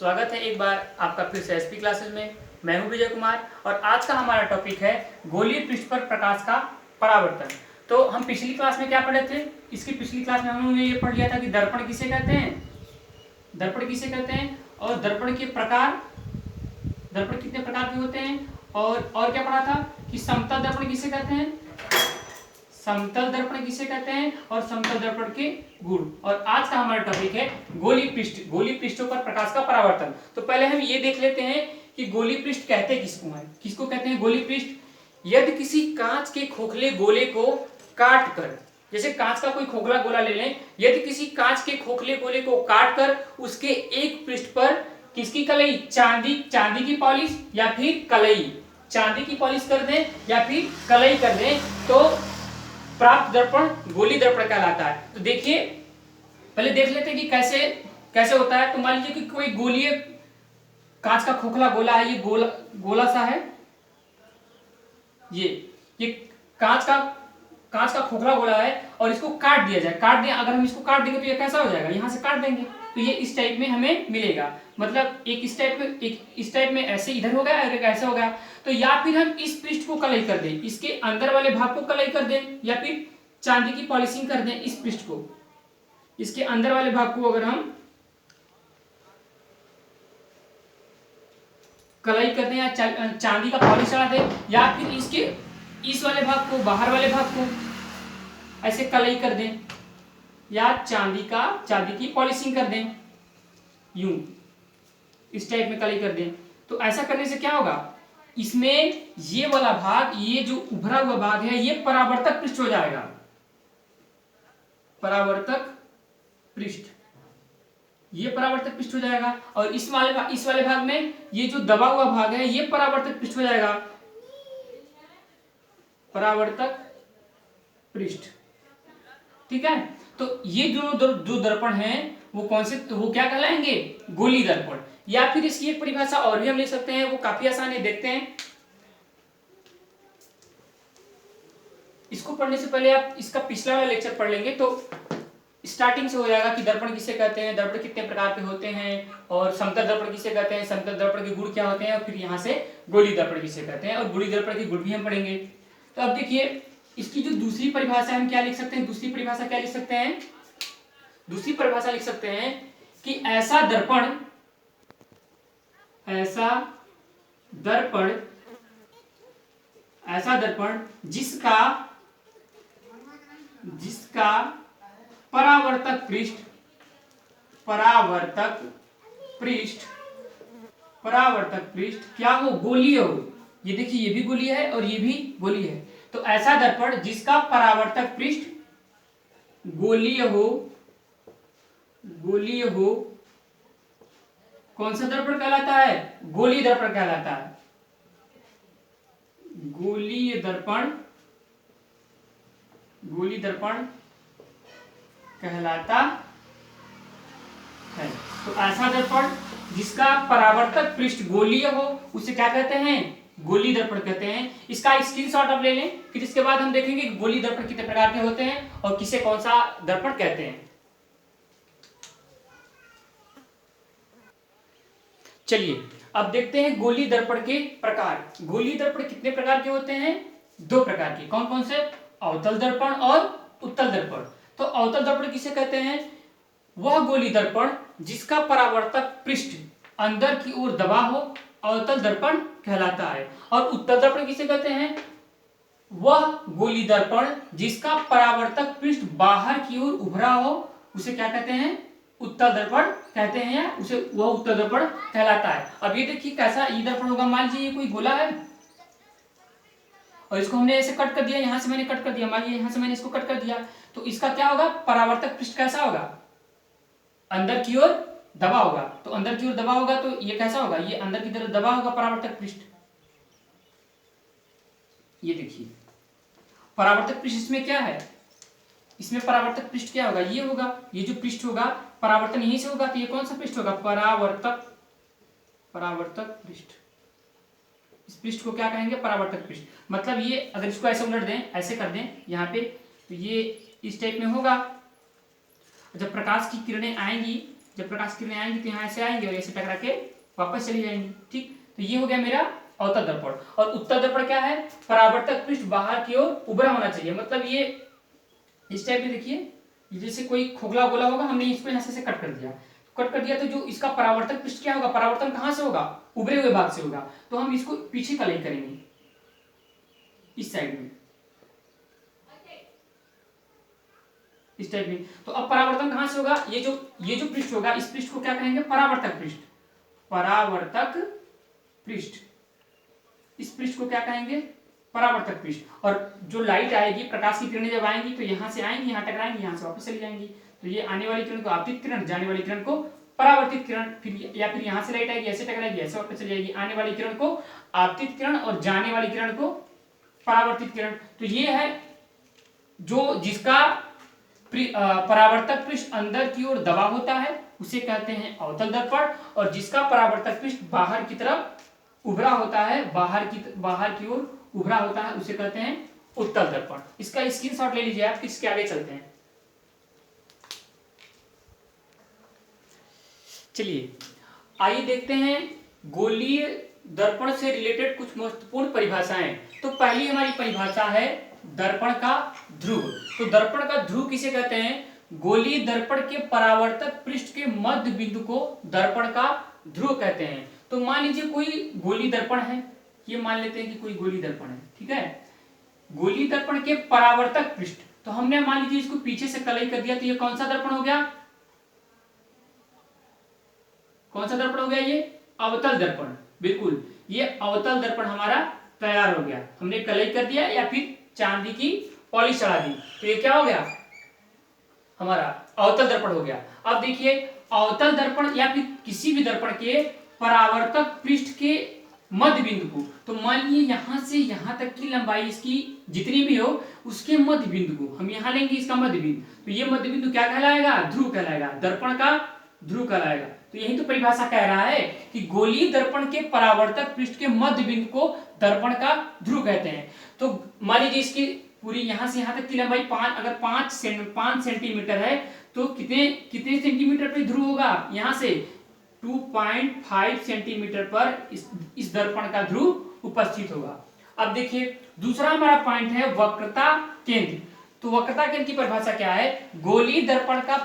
स्वागत है एक बार आपका फिर से एसपी क्लासेस में। मैं हूं विजय कुमार और आज का हमारा टॉपिक है गोलीय पृष्ठ पर प्रकाश का परावर्तन। तो हम पिछली क्लास में क्या पढ़े थे? इसकी पिछली क्लास में हमने ये पढ़ लिया था कि दर्पण किसे कहते हैं, दर्पण किसे कहते हैं और दर्पण के प्रकार, दर्पण कितने प्रकार के होते हैं, और क्या पढ़ा था कि समतल दर्पण किसे कहते हैं, समतल दर्पण किसे कहते हैं और समतल दर्पण के गुण। और आज का हमारा टॉपिक है गोलीय पृष्ठ, गोलीय पृष्ठों पर प्रकाश का परावर्तन। तो पहले हम ये देख लेते हैं कि गोलीय पृष्ठ कहते किसको हैं, किसको कहते हैं गोलीय पृष्ठ। यदि किसी कांच के खोखले गोले को काट कर, जैसे कांच का कोई खोखला गोला ले लें, यदि किसी कांच के खोखले गोले को काट कर उसके एक पृष्ठ पर किसकी कलई, चांदी की पॉलिश या फिर कलई, चांदी की पॉलिश कर दें या फिर कलई कर दें, तो प्राप्त दर्पण गोलीय दर्पण कहलाता है। तो देखिए पहले देख लेते हैं कि कैसे कैसे होता है। तो मान लीजिए कि कोई गोलीय कांच का खोखला गोला है, ये गोला सा है, ये कांच का खोखला गोला है और इसको काट दिया जाए, काट दिया, अगर हम इसको काट देंगे तो ये कैसा हो जाएगा, यहां से काट देंगे तो ये इस टाइप में हमें मिलेगा। मतलब एक इस टाइप में ऐसे इधर हो गया और एक ऐसा हो गया। तो या फिर हम इस पृष्ठ को कलई कर दें, इसके अंदर वाले भाग को कलई कर दें या फिर चांदी की पॉलिशिंग कर दें, इस पृष्ठ को, इसके अंदर वाले भाग को अगर हम कलई कर दें या चांदी का पॉलिश चढ़ा दें, या फिर इसके इस वाले भाग को, बाहर वाले भाग को ऐसे कलई कर दें या चांदी की पॉलिशिंग कर दें, यूं इस टाइप में कलई कर दें, तो ऐसा करने से क्या होगा, इसमें ये वाला भाग, ये जो उभरा हुआ भाग है, ये परावर्तक पृष्ठ हो जाएगा, परावर्तक पृष्ठ, ये परावर्तक पृष्ठ हो जाएगा। और इस वाले भाग में ये जो दबा हुआ भाग है, ये परावर्तक पृष्ठ हो जाएगा, परावर्तक पृष्ठ। ठीक है, तो ये जो दर्पण है वो कौन से, वो क्या कहलाएंगे, गोलीय दर्पण। या फिर इसकी एक परिभाषा और भी हम ले सकते हैं, वो काफी आसान है, देखते हैं। इसको पढ़ने से पहले आप इसका पिछला वाला लेक्चर पढ़ लेंगे तो स्टार्टिंग से हो जाएगा कि दर्पण किसे कहते हैं, दर्पण कितने प्रकार के होते हैं, और समतल दर्पण किसे कहते हैं, समतल दर्पण के गुण क्या होते हैं, और फिर यहाँ से गोलीय दर्पण किसे कहते हैं, और गोलीय दर्पण के गुण भी हम पढ़ेंगे। तो अब देखिए इसकी जो दूसरी परिभाषा हम क्या लिख सकते हैं, दूसरी परिभाषा क्या लिख सकते हैं, दूसरी परिभाषा लिख सकते हैं कि ऐसा दर्पण जिसका परावर्तक पृष्ठ क्या हो, गोलीय हो। ये देखिए ये भी गोलीय है और ये भी गोलीय है। तो ऐसा दर्पण जिसका परावर्तक पृष्ठ गोलीय हो, कौन सा दर्पण कहलाता है, गोलीय दर्पण कहलाता है, गोलीय दर्पण कहलाता है। तो ऐसा दर्पण जिसका परावर्तक पृष्ठ गोलीय हो उसे क्या कहते हैं, गोलीय दर्पण कहते हैं। इसका स्क्रीनशॉट आप ले लें, फिर इसके बाद हम देखेंगे कि गोलीय दर्पण कितने प्रकार के होते हैं और किसे कौन सा दर्पण कहते हैं। चलिए अब देखते हैं गोलीय दर्पण के प्रकार। गोलीय दर्पण कितने प्रकार के होते हैं, दो प्रकार के। कौन कौन से, अवतल दर्पण और उत्तल दर्पण। तो अवतल दर्पण किसे कहते हैं, वह गोलीय दर्पण जिसका परावर्तक पृष्ठ अंदर की ओर दबा हो, अवतल दर्पण कहलाता है। और उत्तल दर्पण किसे कहते हैं, वह गोलीय दर्पण जिसका परावर्तक पृष्ठ बाहर की ओर उभरा हो, उसे क्या कहते हैं, उत्तल दर्पण कहते हैं, या उसे वह उत्तल दर्पण कहलाता है। अब ये देखिए कैसा ये दर्पण होगा, मान लीजिए ये कोई गोला है और इसको हमने ऐसे कट कर दिया, यहां से मैंने कट कर दिया, मान लीजिए यहां से मैंने इसको कट कर दिया, तो इसका क्या होगा, परावर्तक पृष्ठ कैसा होगा, अंदर की ओर दबा होगा। तो अंदर की ओर दबा होगा तो ये कैसा होगा, ये अंदर की तरफ दबा होगा परावर्तक पृष्ठ। ये देखिए परावर्तक पृष्ठ इसमें क्या है, इसमें परावर्तक पृष्ठ क्या होगा, ये होगा, ये जो पृष्ठ होगा परावर्तन यहीं से होगा, तो ये कौन सा पृष्ठ होगा, परावर्तक पृष्ठ। इस पृष्ठ को क्या कहेंगे, परावर्तक पृष्ठ। मतलब ये अगर इसको ऐसे उलट दें, ऐसे कर दें यहाँ पे, तो ये इस टाइप में होगा। जब प्रकाश की किरणें आएंगी जब प्रकाश किरणें आएंगी तो यहाँ से आएंगी और ऐसे टकरा के वापस चली जाएंगी। ठीक, तो ये हो गया मेरा अवतल दर्पण। और उत्तल दर्पण क्या है? परावर्तक पृष्ठ बाहर की ओर उभरा होना चाहिए। मतलब ये इस टाइप में देखिए, जैसे कोई खोखला गोला होगा, हमने इसको यहाँ से कट कर दिया, कट कर दिया तो जो इसका परावर्तक पृष्ठ क्या होगा? परावर्तन कहां से होगा? उभरे हुए भाग से होगा। तो हम इसको पीछे का लेकर करेंगे, इस साइड में, इस टाइप में। तो अब परावर्तन कहां से होगा? ये जो पृष्ठ होगा, इस पृष्ठ को क्या कहेंगे? परावर्तक पृष्ठ। परावर्तक पृष्ठ, इस पृष्ठ को क्या कहेंगे? परावर्तक पृष्ठ। और जो लाइट आएगी, प्रकाश की किरणें जब आएंगी तो यहां से आएंगी, यहां टकराएंगी, यहां से वापस चली जाएंगी। तो ये आने वाली किरण को आपतित किरण, जाने वाली किरण को परावर्तित किरण, फिर या फिर यहां से लाइट आएगी, ऐसे टकराएगी, ऐसे वापस चली जाएगी। आने वाली किरण को आपतित किरण और जाने वाली किरण को परावर्तित किरण। तो ये है जो जिसका परावर्तक पृष्ठ अंदर की ओर दबा होता है उसे कहते हैं अवतल दर्पण, और जिसका परावर्तक पृष्ठ बाहर की तरफ उभरा होता है, बाहर की ओर उभरा होता है, उसे कहते हैं उत्तल दर्पण। इसका स्क्रीनशॉट ले लीजिए आप, इसके आगे चलते हैं। चलिए आइए देखते हैं गोलीय दर्पण से रिलेटेड कुछ महत्वपूर्ण परिभाषाएं। तो पहली हमारी परिभाषा है दर्पण का ध्रुव। तो दर्पण का ध्रुव किसे कहते हैं? गोलीय दर्पण के परावर्तक पृष्ठ के मध्य बिंदु को दर्पण का ध्रुव कहते हैं। तो मान लीजिए कोई गोलीय दर्पण है, ये मान लेते हैं कि कोई गोलीय दर्पण है, ठीक है। गोलीय दर्पण के परावर्तक पृष्ठ, तो हमने मान लीजिए इसको पीछे से कलई कर दिया, तो ये कौन सा दर्पण हो गया? कौन सा दर्पण हो गया? ये अवतल दर्पण। बिल्कुल, ये अवतल दर्पण हमारा तैयार हो गया। हमने कलई कर दिया या फिर चांदी की पॉलिश चढ़ा दी, तो ये क्या हो गया? हमारा अवतल दर्पण हो गया। अब देखिए, अवतल दर्पण या फिर किसी भी दर्पण के परावर्तक पृष्ठ के मध्य बिंदु को, तो मान लीजिए यहां से यहां तक की लंबाई इसकी जितनी भी हो, उसके मध्य बिंदु को हम यहां लेंगे, इसका मध्य बिंदु। तो ये मध्य बिंदु क्या कहलाएगा? ध्रुव कहलाएगा, दर्पण का ध्रुव कहलाएगा। तो यही तो परिभाषा कह रहा है कि गोलीय दर्पण के परावर्तक पृष्ठ के मध्य बिंदु को दर्पण का ध्रुव कहते हैं। तो मान लीजिए इसकी पूरी यहां से यहां तक की लंबाई अगर 5 सेंटीमीटर है, तो कितने सेंटीमीटर पे ध्रुव होगा? यहां से 2.5 सेंटीमीटर पर इस दर्पण का ध्रुव उपस्थित होगा। अब देखिए दूसरा हमारा पॉइंट है वक्रता केंद्र। तो वक्रता केंद्र की परिभाषा क्या है? गोलीय दर्पण का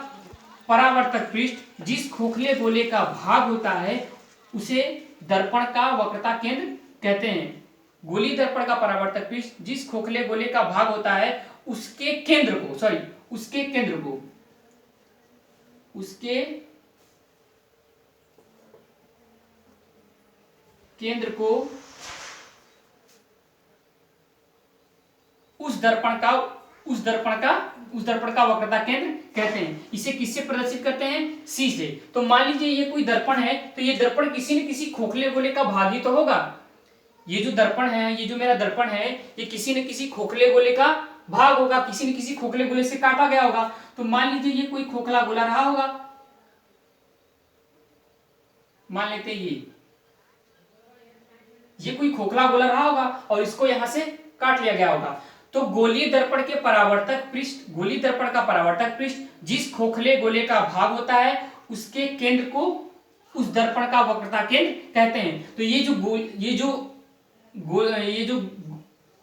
परावर्तक पृष्ठ जिस खोखले गोले का भाग होता है उसे दर्पण का वक्रता केंद्र कहते हैं। गोलीय दर्पण का परावर्तक पृष्ठ जिस खोखले गोले का भाग होता है उसके केंद्र को उस दर्पण का वक्रता केंद्र कहते हैं। इसे किससे प्रदर्शित करते हैं? सी से। तो मान लीजिए ये कोई दर्पण है, तो ये दर्पण किसी न किसी खोखले गोले का भाग ही तो होगा। ये जो दर्पण है, ये जो मेरा दर्पण है, ये किसी न किसी खोखले गोले का भाग होगा, किसी न किसी खोखले गोले से काटा गया होगा। तो मान लीजिए ये कोई खोखला गोला रहा होगा, मान लेते हैं ये कोई खोखला गोला रहा होगा और इसको यहां से काट लिया गया होगा। तो गोलीय दर्पण का परावर्तक पृष्ठ जिस खोखले गोले का भाग होता है उसके केंद्र को उस दर्पण का वक्रता केंद्र कहते हैं। तो ये जो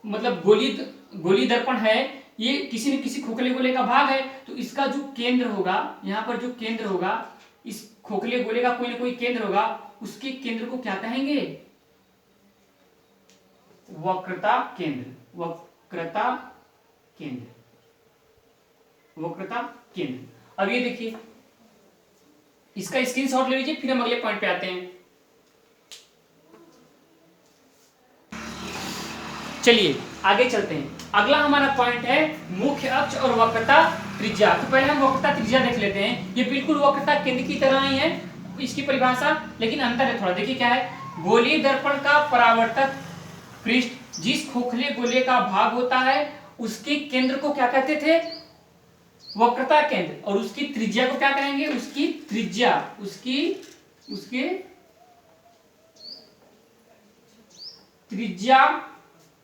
मतलब गोलीय दर्पण है, ये किसी न किसी खोखले गोले का भाग है। तो इसका जो केंद्र होगा, यहाँ पर जो केंद्र होगा, इस खोखले गोले का कोई ना कोई केंद्र होगा, उसके केंद्र को क्या कहेंगे? वक्रता केंद्र। अब ये देखिए, इसका स्क्रीनशॉट ले लीजिए, फिर हम अगले पॉइंट पे आते हैं। चलिए आगे चलते हैं। अगला हमारा पॉइंट है मुख्य अक्ष और वक्रता त्रिज्या। तो पहले हम वक्रता त्रिज्या देख लेते हैं। ये बिल्कुल वक्रता केंद्र की तरह ही है इसकी परिभाषा, लेकिन अंतर है थोड़ा। देखिए क्या है? गोलीय दर्पण का परावर्तक पृष्ठ जिस खोखले गोले का भाग होता है उसके केंद्र को क्या कहते थे? वक्रता केंद्र। और उसकी त्रिज्या को क्या कहेंगे? उसके त्रिज्या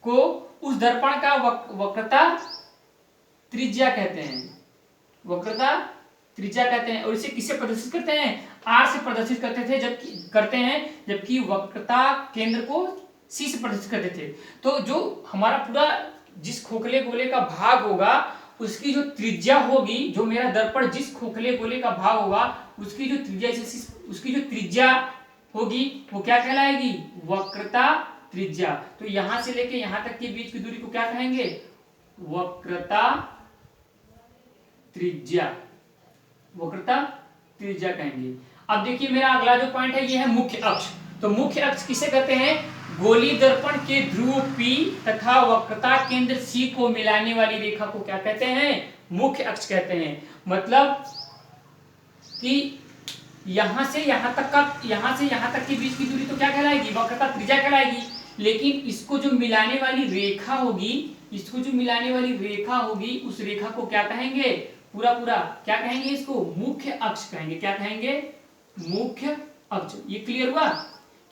को उस दर्पण का वक्रता त्रिज्या कहते हैं। वक्रता त्रिज्या कहते हैं। और इसे किससे प्रदर्शित करते हैं? आर से प्रदर्शित जबकि वक्रता केंद्र को सी से प्रदर्शित करते थे। तो जो हमारा पूरा जिस खोखले गोले का भाग होगा उसकी जो त्रिज्या होगी, जो मेरा दर्पण जिस खोखले गोले का भाग होगा उसकी जो त्रिज्या होगी वो क्या कहलाएगी? वक्रता त्रिज्या। तो यहां से लेके यहां तक के बीच की दूरी को क्या कहेंगे? वक्रता त्रिज्या। वक्रता त्रिज्या कहेंगे। अब देखिए मेरा अगला जो पॉइंट है ये है मुख्य अक्ष। तो मुख्य अक्ष किसे कहते हैं? गोली दर्पण के ध्रुव P तथा वक्रता केंद्र C को मिलाने वाली रेखा को क्या कहते हैं? मुख्य अक्ष कहते हैं। मतलब कि यहां से यहां तक के बीच की दूरी तो क्या कहलाएगी? वक्रता त्रिज्या कहलाएगी। लेकिन इसको जो मिलाने वाली रेखा होगी उस रेखा को क्या कहेंगे? पूरा क्या कहेंगे? इसको मुख्य अक्ष कहेंगे। क्या कहेंगे? मुख्य अक्ष। ये क्लियर हुआ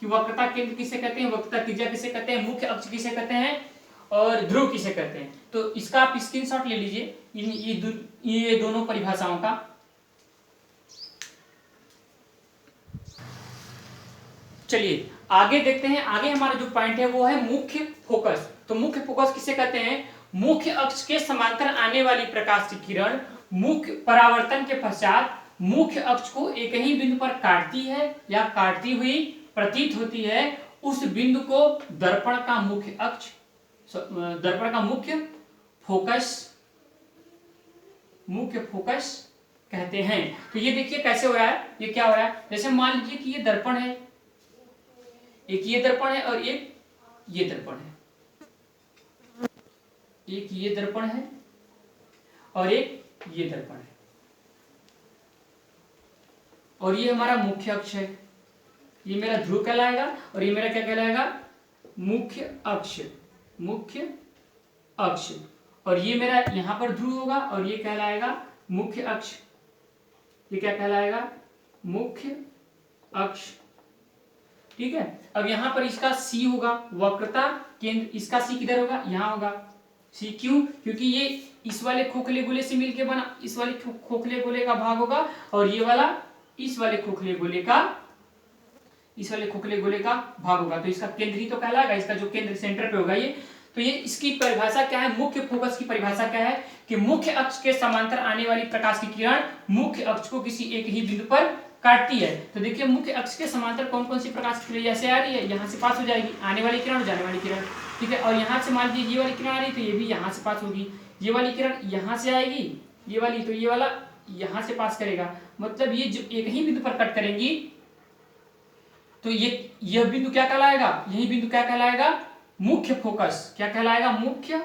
कि वक्रता केंद्र किसे कहते हैं, वक्रता त्रिज्या किसे कहते हैं, मुख्य अक्ष किसे कहते हैं और ध्रुव किसे कहते हैं। तो इसका आप स्क्रीनशॉट ले लीजिए ये दोनों परिभाषाओं का। चलिए आगे देखते हैं। आगे हमारा जो पॉइंट है वो है मुख्य फोकस। तो मुख्य फोकस किसे कहते हैं? मुख्य अक्ष के समांतर आने वाली प्रकाश की किरण मुख्य परावर्तन के पश्चात मुख्य अक्ष को एक ही बिंदु पर काटती है या काटती हुई प्रतीत होती है। उस बिंदु को दर्पण का मुख्य फोकस कहते हैं। तो ये देखिए कैसे हो रहा है, ये क्या हो रहा है? जैसे मान लीजिए कि ये दर्पण है, एक ये दर्पण है और एक ये दर्पण है, एक ये दर्पण है और एक ये दर्पण है, और ये हमारा मुख्य अक्ष है। ये मेरा ध्रुव कहलाएगा और ये मेरा क्या कहलाएगा? मुख्य अक्ष। और ये मेरा यहां पर ध्रुव होगा और ये कहलाएगा मुख्य अक्ष। ये क्या कहलाएगा? मुख्य अक्ष। ठीक है। अब यहां पर इसका C होगा, वक्रता केंद्र, इसका C किधर होगा? यहां होगा C। क्यों? क्योंकि ये इस वाले खोखले गोले से मिलके बना, इस वाले खोखले गोले का भाग होगा और ये वाला इस वाले खोखले गोले का भाग होगा। तो इसका केंद्र ही तो कहलाएगा, इसका जो केंद्र सेंटर पे होगा ये। तो ये इसकी परिभाषा क्या है? मुख्य फोकस की परिभाषा क्या है कि मुख्य अक्ष के समांतर आने वाली प्रकाश की किरण मुख्य अक्ष को किसी एक ही बिंदु पर काटती है। तो देखिए मुख्य अक्ष के समांतर कौन कौन सी प्रकाश की किरण जैसे आ रही है, यहाँ से पास हो जाएगी आने वाली किरण और जाने वाली किरण। ठीक है। और यहाँ से मान लीजिए ये वाली किरण आ रही है तो ये भी यहाँ से पास होगी। ये वाली किरण यहाँ से आएगी, ये वाली, तो ये वाला यहाँ से पास करेगा। मतलब ये जो एक ही बिंदु पर कट करेंगी तो यह बिंदु क्या कहलाएगा? यही बिंदु क्या कहलाएगा? मुख्य फोकस। क्या कहलाएगा? मुख्य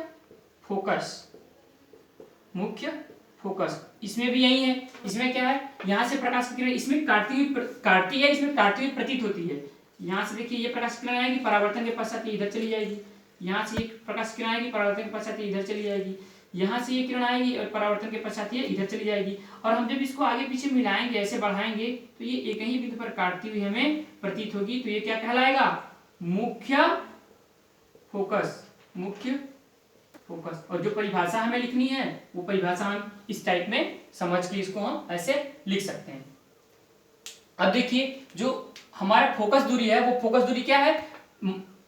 फोकस। इसमें भी यही है। इसमें क्या है? यहाँ से प्रकाश की किरण इसमें काटती है, इसमें काटती हुई प्रतीत होती है। यहाँ से देखिए ये प्रकाश किरण आएगी, परावर्तन के पश्चात इधर चली जाएगी। यहाँ से एक प्रकाश किरण आएगी, परावर्तन के पश्चात इधर चली जाएगी। यहाँ से ये किरण आएगी और परावर्तन के पश्चात ये इधर चली जाएगी। और हम जब इसको आगे पीछे मिलाएंगे, ऐसे बढ़ाएंगे, तो ये एक ही बिंदु पर काटती हुई हमें प्रतीत होगी। तो ये क्या कहलाएगा? मुख्य फोकस। और जो परिभाषा हमें लिखनी है वो परिभाषा हम इस टाइप में समझ के इसको हम ऐसे लिख सकते हैं। अब देखिए जो हमारा फोकस दूरी है वो फोकस दूरी क्या है?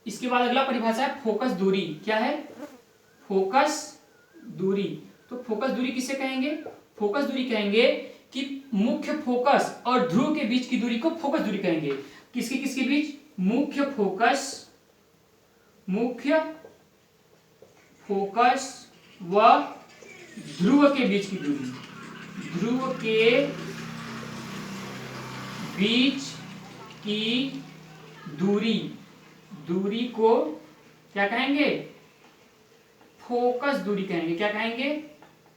इसके बाद अगला परिभाषा है फोकस दूरी। क्या है? फोकस दूरी। तो फोकस दूरी किसे कहेंगे? फोकस दूरी कहेंगे कि मुख्य फोकस और ध्रुव के बीच की दूरी को फोकस दूरी कहेंगे। किसके बीच? मुख्य फोकस व ध्रुव के बीच की दूरी। ध्रुव के बीच की दूरी को क्या कहेंगे? फोकस दूरी कहेंगे। क्या कहेंगे?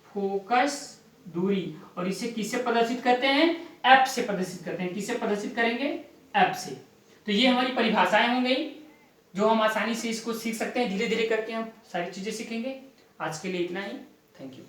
फोकस दूरी। और इसे किससे प्रदर्शित करते हैं? F से प्रदर्शित करते हैं। किससे प्रदर्शित करेंगे? F से। तो ये हमारी परिभाषाएं हो गई जो हम आसानी से इसको सीख सकते हैं। धीरे धीरे करके हम सारी चीजें सीखेंगे। आज के लिए इतना ही। Thank you.